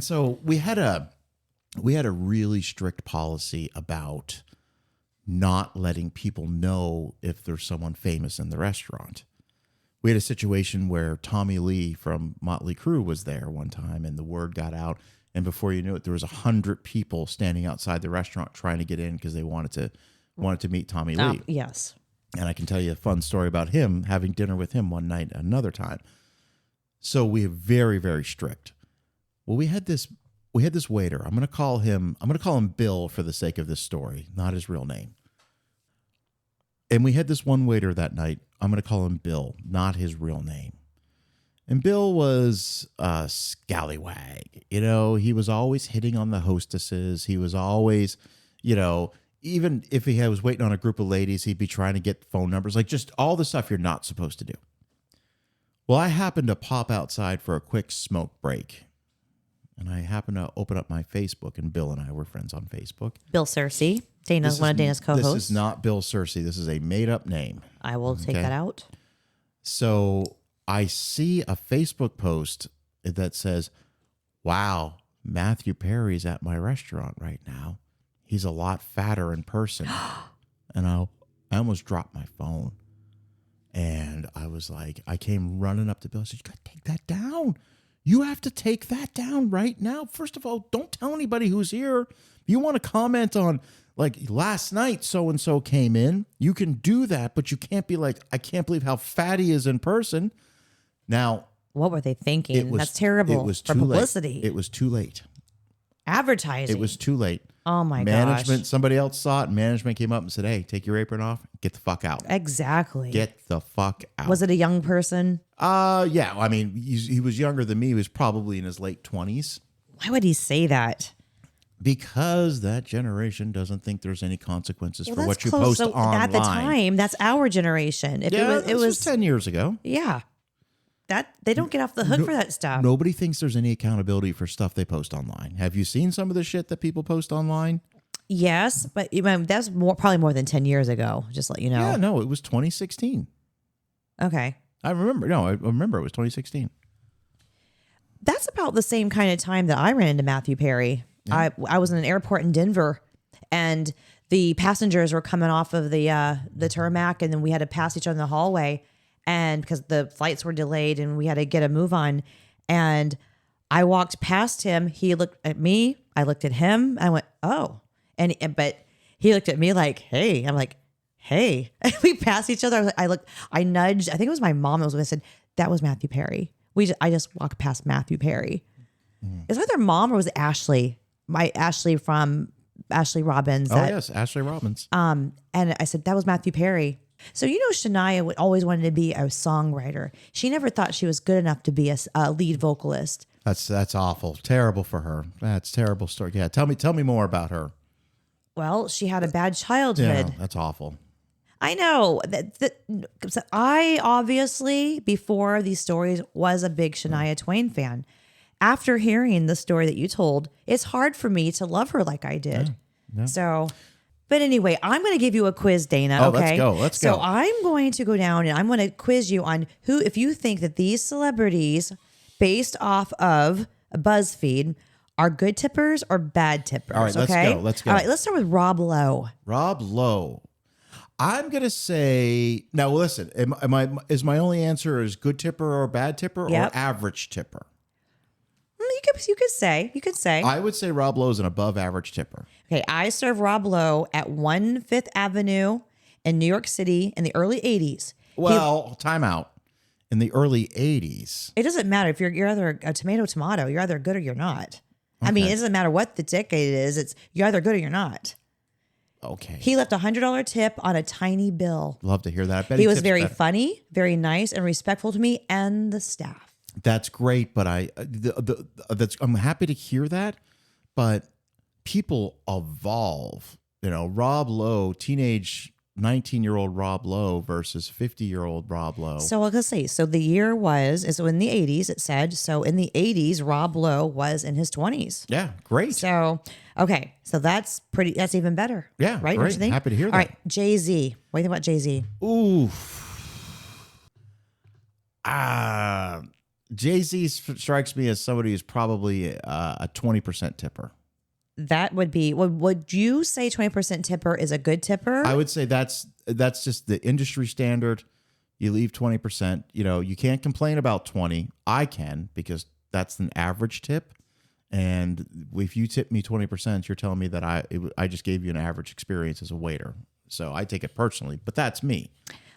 so we had a really strict policy about not letting people know if there's someone famous in the restaurant. We had a situation where Tommy Lee from Motley Crue was there one time, and the word got out. And before you knew it, there was 100 people standing outside the restaurant trying to get in because they wanted to meet Tommy Lee. Yes. And I can tell you a fun story about him having dinner with him one night another time. So we are very, very strict. Well, we had this waiter. I'm going to call him Bill for the sake of this story, not his real name. And we had this one waiter that night. I'm going to call him Bill, not his real name. And Bill was a scallywag. He was always hitting on the hostesses. He was always, even if he was waiting on a group of ladies, he'd be trying to get phone numbers, like just all the stuff you're not supposed to do. Well, I happened to pop outside for a quick smoke break. And I happened to open up my Facebook, and Bill and I were friends on Facebook. Bill Cersei. Dana's one of Dana's co-hosts. This is not Bill Cersei. This is a made-up name. I will take that out. So I see a Facebook post that says, "Wow, Matthew Perry's at my restaurant right now. He's a lot fatter in person." And I almost dropped my phone. And I was like, I came running up to Bill. I said, "You got to take that down. You have to take that down right now. First of all, don't tell anybody who's here. If you want to comment on, like, last night so-and-so came in, you can do that, but you can't be like, I can't believe how fat he is in person." Now, what were they thinking? That's terrible. It was for too publicity. late. It was too late. Advertising. It was too late. Oh my Management, gosh. somebody else saw it. Management came up and said, "Hey, take your apron off. Get the fuck out." Exactly. Get the fuck out. Was it a young person? Yeah. I mean, he was younger than me. He was probably in his late 20s. Why would he say that? Because that generation doesn't think there's any consequences for what you close. post online. At the time, that's our generation. If it was 10 years ago. Yeah. That they don't get off the hook for that stuff. Nobody thinks there's any accountability for stuff they post online. Have you seen some of the shit that people post online? Yes, but that's probably more than 10 years ago, just to let you know. Yeah, no, it was 2016. Okay. I remember it was 2016. That's about the same kind of time that I ran into Matthew Perry. Yeah. I was in an airport in Denver, and the passengers were coming off of the tarmac, and then we had to pass each other in the hallway, and because the flights were delayed and we had to get a move on, and I walked past him. He looked at me. I looked at him. I went, "Oh," but he looked at me like, "Hey." I'm like, "Hey." We passed each other. I nudged. I think it was my mom that was with me. I said, "That was Matthew Perry." I just walked past Matthew Perry. Is either mom or was it Ashley? Ashley from Ashley Robbins. Yes, Ashley Robbins. And I said, "That was Matthew Perry." So, Shania always wanted to be a songwriter. She never thought she was good enough to be a lead vocalist. That's awful. Terrible for her. That's a terrible story. Yeah, tell me more about her. Well, she had a bad childhood. Yeah, that's awful. I know. I obviously, before these stories, was a big Shania Twain fan. After hearing the story that you told, it's hard for me to love her like I did. Yeah. So, but anyway, I'm going to give you a quiz, Dana. Okay, Let's go. So I'm going to go down and I'm going to quiz you on if you think that these celebrities, based off of BuzzFeed, are good tippers or bad tippers. All right, let's go. All right, let's start with Rob Lowe. Rob Lowe. I'm gonna say now. Listen, is my only answer is good tipper or bad tipper or average tipper? You could say. I would say Rob Lowe's an above average tipper. Okay, I served Rob Lowe at 1 Fifth Avenue in New York City in the early 80s. Well, time out. In the early 80s. It doesn't matter if you're either a tomato. You're either good or you're not. Okay. I mean, it doesn't matter what the decade it is. You're either good or you're not. Okay. He left a $100 tip on a tiny bill. Love to hear that. I bet he was very funny, very nice, and respectful to me and the staff. That's great, but I'm happy to hear that. But people evolve. Rob Lowe, teenage 19-year-old Rob Lowe versus 50-year-old Rob Lowe. So let's see. So the year is in the 80s, it said. So in the 80s, Rob Lowe was in his 20s. Yeah, great. So, okay. So that's even better. Yeah, right? great. Happy to hear that. All right. Jay-Z. What do you think about Jay-Z? Ooh. Jay-Z strikes me as somebody who's probably a 20% tipper. That would be, would you say 20% tipper is a good tipper? I would say that's just the industry standard. You leave 20%. You can't complain about 20. I can, because that's an average tip. And if you tip me 20%, you're telling me that I just gave you an average experience as a waiter. So I take it personally, but that's me.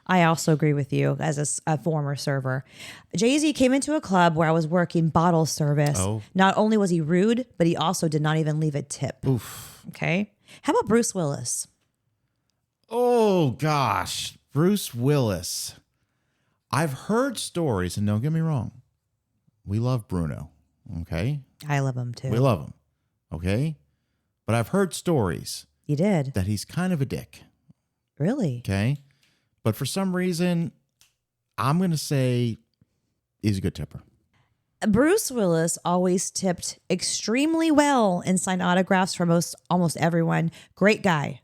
I also agree with you as a former server. Jay-Z came into a club where I was working bottle service. Oh. Not only was he rude, but he also did not even leave a tip. Oof. Okay. How about Bruce Willis? Oh, gosh. Bruce Willis. I've heard stories, and don't get me wrong, we love Bruno, okay? I love him too. We love him, okay? But I've heard stories. You did? That he's kind of a dick. Really? Okay? But for some reason, I'm going to say he's a good tipper. Bruce Willis always tipped extremely well and signed autographs for almost everyone. Great guy.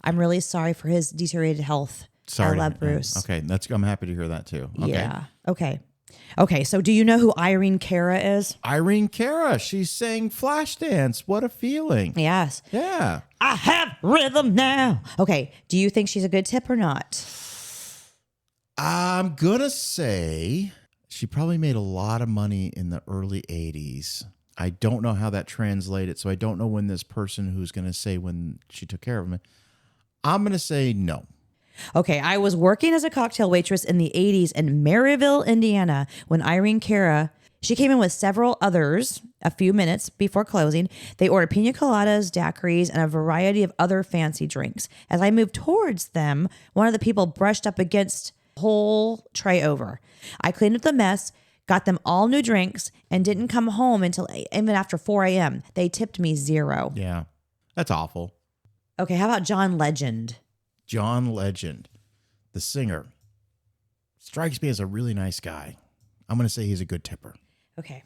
I'm really sorry for his deteriorated health. Sorry. I love Bruce. Okay, I'm happy to hear that too. Okay. Yeah. Okay. So do you know who Irene Cara is? Irene Cara. She's saying Flashdance. What a feeling. Yes. Yeah. I have rhythm now. Okay. Do you think she's a good tip or not? I'm going to say she probably made a lot of money in the early 80s. I don't know how that translated, so I don't know when this person who's going to say when she took care of me. I'm going to say no. Okay, I was working as a cocktail waitress in the 80s in Maryville, Indiana, when Irene Cara, she came in with several others a few minutes before closing. They ordered pina coladas, daiquiris, and a variety of other fancy drinks. As I moved towards them, one of the people brushed up against whole tray over. I cleaned up the mess, got them all new drinks, and didn't come home until even after 4 a.m. They tipped me $0. Yeah, that's awful. Okay, how about John Legend? John Legend, the singer, strikes me as a really nice guy. I'm going to say he's a good tipper. Okay.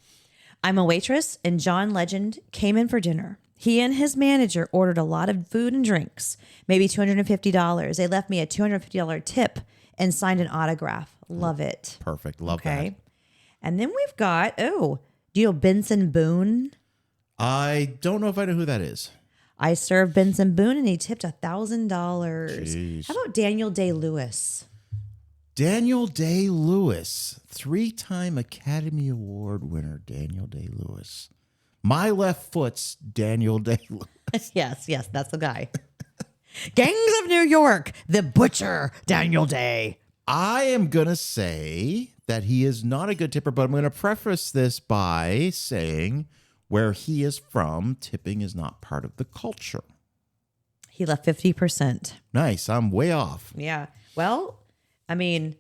I'm a waitress, and John Legend came in for dinner. He and his manager ordered a lot of food and drinks, maybe $250. They left me a $250 tip and signed an autograph. Love it. Perfect. Love that. And then we've got, do you know Benson Boone? I don't know if I know who that is. I served Benson Boone and he tipped $1,000. Jeez. How about Daniel Day-Lewis? Daniel Day-Lewis, 3-time Academy Award winner, Daniel Day-Lewis. My left foot's Daniel Day-Lewis. Yes, that's the guy. Gangs of New York, the butcher, Daniel Day. I am going to say that he is not a good tipper, but I'm going to preface this by saying where he is from, tipping is not part of the culture. He left 50%. Nice. I'm way off. Yeah. Well, I mean,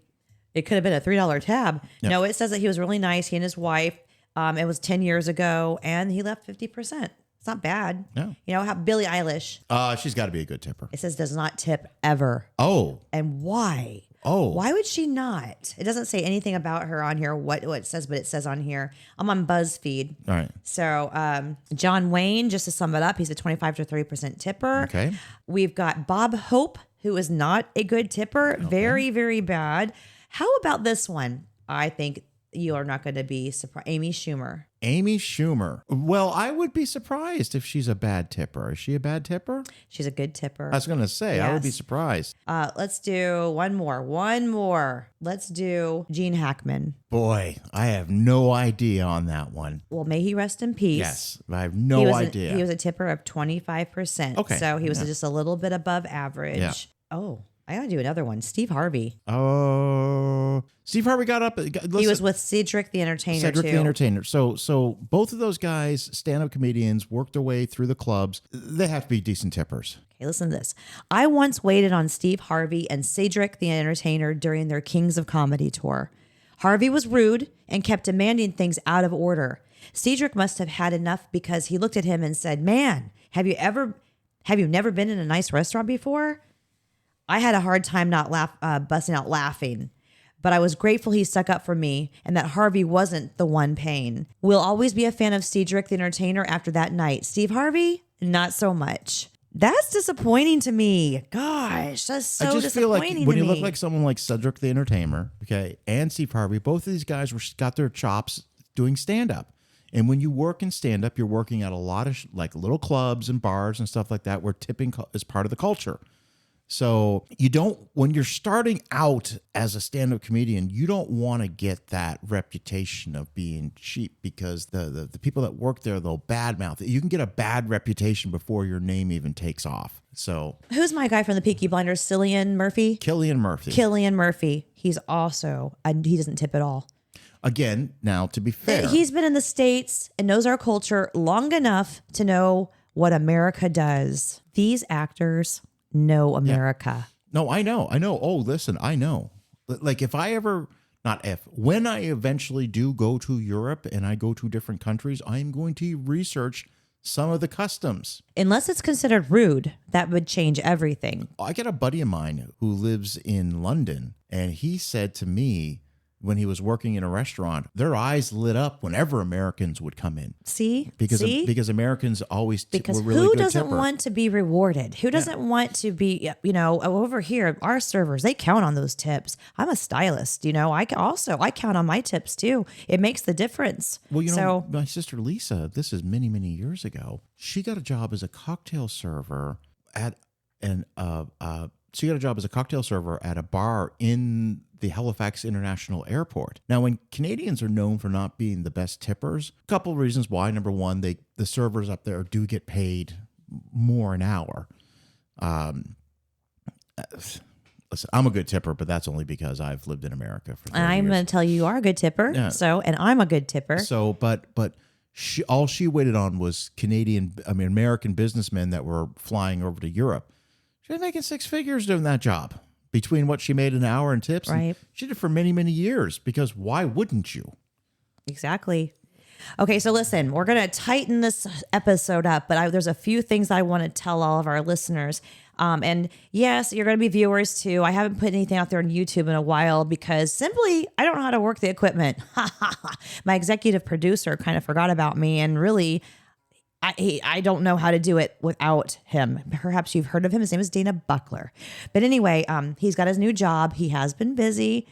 it could have been a $3 tab. Yep. No, it says that he was really nice. He and his wife, it was 10 years ago, and he left 50%. It's not bad. No. You know, how Billie Eilish, She's got to be a good tipper. it says does not tip ever. Oh. And why? Oh. Why would she not? It doesn't say anything about her on here, what it says, but it says on here. I'm on BuzzFeed. All right. So John Wayne, just to sum it up, he's a 25 to 30% tipper. Okay. We've got Bob Hope, who is not a good tipper. Okay. Very, very bad. How about this one? I think you are not going to be surprised. Amy Schumer. Amy Schumer. Well, I would be surprised if she's a bad tipper. Is she a bad tipper? She's a good tipper. I was going to say, yes. I would be surprised. Let's do one more. Let's do Gene Hackman. Boy, I have no idea on that one. Well, may he rest in peace. Yes, I have no idea. He was a tipper of 25%. Okay. So he was just a little bit above average. Yeah. Oh, I got to do another one. Steve Harvey. Oh, Steve Harvey got up. Listen, he was with Cedric the Entertainer. Cedric the Entertainer. So both of those guys, stand-up comedians, worked their way through the clubs. They have to be decent tippers. Okay, listen to this. I once waited on Steve Harvey and Cedric the Entertainer during their Kings of Comedy tour. Harvey was rude and kept demanding things out of order. Cedric must have had enough because he looked at him and said, "Man, have you never been in a nice restaurant before?" I had a hard time not busting out laughing. But I was grateful he stuck up for me and that Harvey wasn't the one paying. We'll always be a fan of Cedric the Entertainer after that night. Steve Harvey, not so much. That's disappointing to me. Gosh, that's so disappointing. I just feel like when you look like someone like Cedric the Entertainer, okay, and Steve Harvey, both of these guys got their chops doing stand-up. And when you work in stand-up, you're working at a lot of like little clubs and bars and stuff like that where tipping is part of the culture. So when you're starting out as a stand-up comedian, you don't want to get that reputation of being cheap because the people that work there, they'll badmouth it. You can get a bad reputation before your name even takes off. So who's my guy from the Peaky Blinders? Cillian Murphy? Cillian Murphy. Cillian Murphy. He's also, he doesn't tip at all. Again, now to be fair. He's been in the States and knows our culture long enough to know what America does. These actors know America. Yeah. No, I know. Oh, listen, I know. Like when I eventually do go to Europe and I go to different countries, I'm going to research some of the customs. Unless it's considered rude, that would change everything. I got a buddy of mine who lives in London, and he said to me, when he was working in a restaurant, their eyes lit up whenever Americans would come in. Because Americans always were really who good doesn't tipper. Want to be rewarded? Who doesn't want to be, over here, our servers, they count on those tips. I'm a stylist, I count on my tips too. It makes the difference. Well, my sister Lisa, this is many, many years ago, she got a job as a cocktail server at a bar in the Halifax International Airport. Now, when Canadians are known for not being the best tippers, a couple of reasons why. Number one, the servers up there do get paid more an hour. Listen, I'm a good tipper, but that's only because I've lived in America for 30 years. I'm going to tell you are a good tipper. Yeah. And I'm a good tipper. So, but all she waited on was American businessmen that were flying over to Europe. She was making six figures doing that job. Between what she made an hour in tips. Right. She did it for many, many years because why wouldn't you? Exactly. Okay, so listen, we're going to tighten this episode up, but there's a few things I want to tell all of our listeners. And yes, you're going to be viewers too. I haven't put anything out there on YouTube in a while because simply I don't know how to work the equipment. My executive producer kind of forgot about me and really I don't know how to do it without him. Perhaps you've heard of him. His name is Dana Buckler. But anyway, he's got his new job. He has been busy.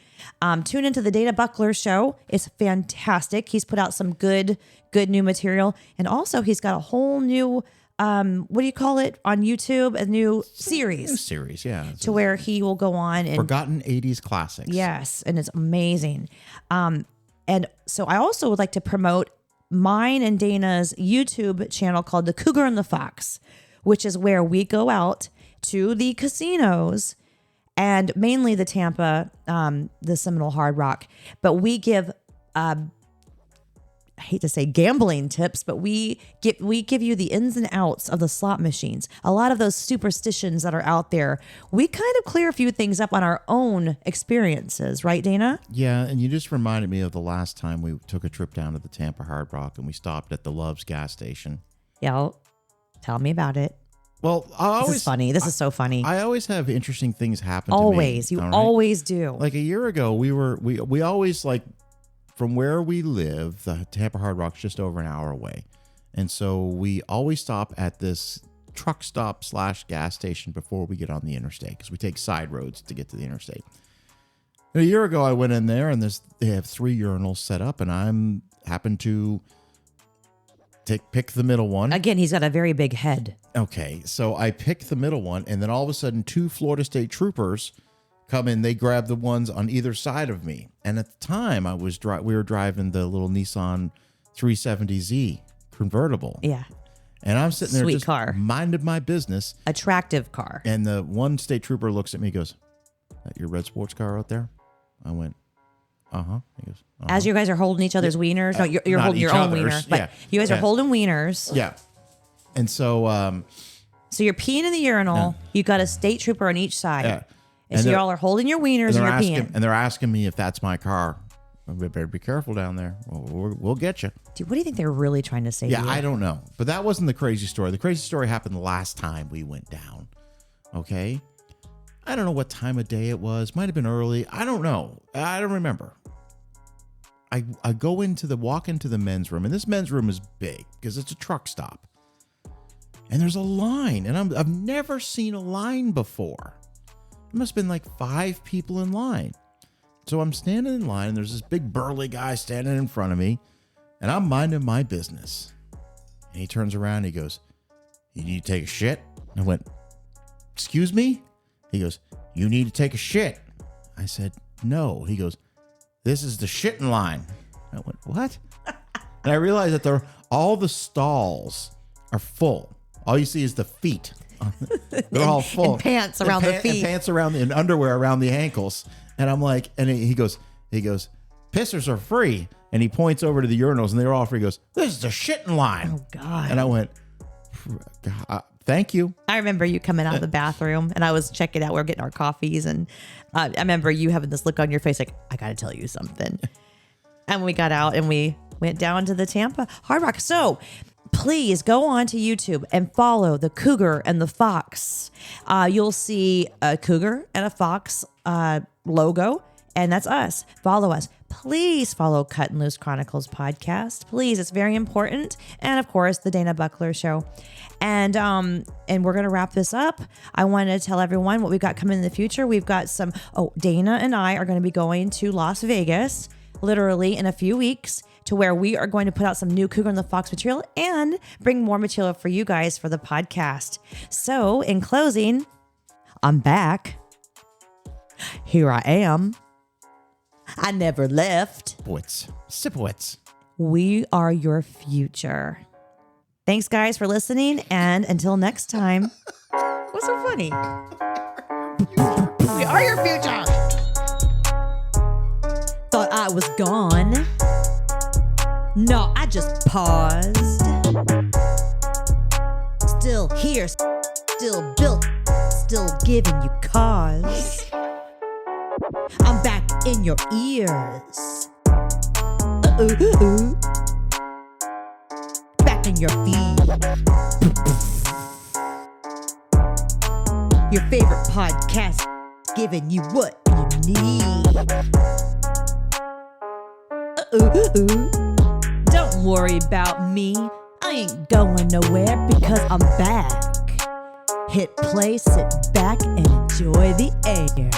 Tune into the Dana Buckler show. It's fantastic. He's put out some good new material. And also he's got a whole new, what do you call it on YouTube? A new series. New series, yeah. To where he will go on and forgotten 80s classics. Yes. And it's amazing. And so I also would like to promote mine and Dana's YouTube channel called The Cougar and the Fox, which is where we go out to the casinos and mainly the Tampa, the Seminole Hard Rock. But we give, I hate to say gambling tips, but we give you the ins and outs of the slot machines. A lot of those superstitions that are out there, we kind of clear a few things up on our own experiences, right, Dana? Yeah, and you just reminded me of the last time we took a trip down to the Tampa Hard Rock and we stopped at the Love's gas station. Yeah, tell me about it. Well, this is funny. This is so funny. I always have interesting things happen always. to me. You always do. Like a year ago, we always like, from where we live, the Tampa Hard Rock's just over an hour away. And so we always stop at this truck stop / gas station before we get on the interstate because we take side roads to get to the interstate. And a year ago, I went in there and they have 3 urinals set up and I'm happened to pick the middle one. Again, he's got a very big head. Okay, so I pick the middle one and then all of a sudden 2 Florida State troopers come in, they grab the ones on either side of me. And at the time, we were driving the little Nissan 370Z convertible. Yeah. And I'm sitting there Sweet just car. minding my business. Attractive car. And the one state trooper looks at me and goes, "That your red sports car out there?" I went, "Uh-huh." He goes, "Uh-huh." As you guys are holding each other's wieners. No, you're holding your own wiener. But yeah. you guys are holding wieners. Yeah. And so... so you're peeing in the urinal. Yeah. You got a state trooper on each side. Yeah. And so y'all are holding your wieners and you're peeing. And they're asking me if that's my car. We better be careful down there. We'll get you. Dude, what do you think they're really trying to say to you? Yeah, I don't know. But that wasn't the crazy story. The crazy story happened the last time we went down. Okay? I don't know what time of day it was. Might have been early. I don't know. I don't remember. I walk into the men's room, and this men's room is big because it's a truck stop. And there's a line, and I've never seen a line before. There must have been like 5 people in line. So I'm standing in line, and there's this big burly guy standing in front of me, and I'm minding my business. And he turns around and he goes, "You need to take a shit?" And I went, "Excuse me?" He goes, "You need to take a shit." I said, "No." He goes, "This is the shitting line." I went, "What?" And I realized that all the stalls are full. All you see is the feet. They're all full. And pants around the feet. And pants around, and underwear around the ankles. And I'm like, and he goes, "Pissers are free." And he points over to the urinals, and they're all free. He goes, "This is the shitting line." Oh, God. And I went, "Thank you." I remember you coming out of the bathroom, and I was checking out. We were getting our coffees, and I remember you having this look on your face like, "I got to tell you something." And we got out, and we went down to the Tampa Hard Rock. So please go on to YouTube and follow the Cougar and the Fox. You'll see a Cougar and a Fox logo, and that's us. Follow us. Please follow Cut and Loose Chronicles podcast. Please, it's very important. And of course, the Dana Buckler Show. And we're gonna wrap this up. I wanted to tell everyone what we've got coming in the future. We've got some. Dana and I are going to be going to Las Vegas, literally in a few weeks, to where we are going to put out some new Cougar and the Fox material and bring more material for you guys for the podcast. So, in closing, I'm back. Here I am. I never left. Sipowitz. We are your future. Thanks, guys, for listening. And until next time. What's so funny? We are your future. Thought I was gone. No, I just paused. Still here, still built, still giving you cause. I'm back in your ears. Back in your feed. Your favorite podcast, giving you what you need. Don't worry about me. I ain't going nowhere because I'm back. Hit play, sit back, and enjoy the air.